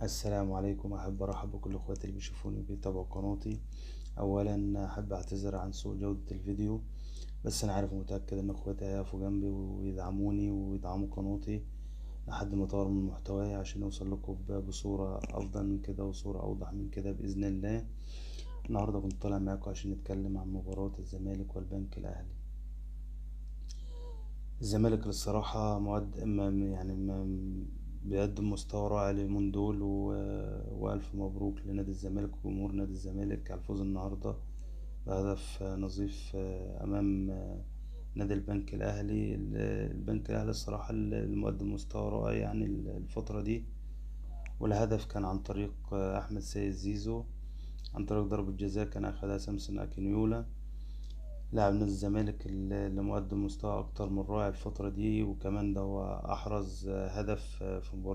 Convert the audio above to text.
السلام عليكم. أحب أرحب بكل إخواتي اللي بيشوفوني وبيتابعوا قناتي. أولا أحب أعتذر عن سوء جودة الفيديو، بس أنا عارف ومتأكد إن إخواتي هيقفوا جنبي ويدعموني ويدعموا قناتي لحد ما أطور من محتواي عشان يوصل لكم بصورة أفضل من كده وصورة أوضح من كده بإذن الله. النهاردة كنت طالع معاكم عشان نتكلم عن مباراة الزمالك والبنك الأهلي. الزمالك للصراحة بيقدم مستوى رائع اليومين دول وألف مبروك لنادي الزمالك وجمهور نادي الزمالك على الفوز النهاردة بهدف نظيف أمام نادي البنك الأهلي. البنك الأهلي الصراحة المقدم مستوى رائع يعني الفترة دي، والهدف كان عن طريق أحمد سيد زيزو، عن طريق ضربة جزاء كان أخدها سامسون أكينيولا لاعب نادي الزمالك اللي مقدم مستوى أكتر من رائع الفترة دي، وكمان ده هو أحرز هدف في مباراة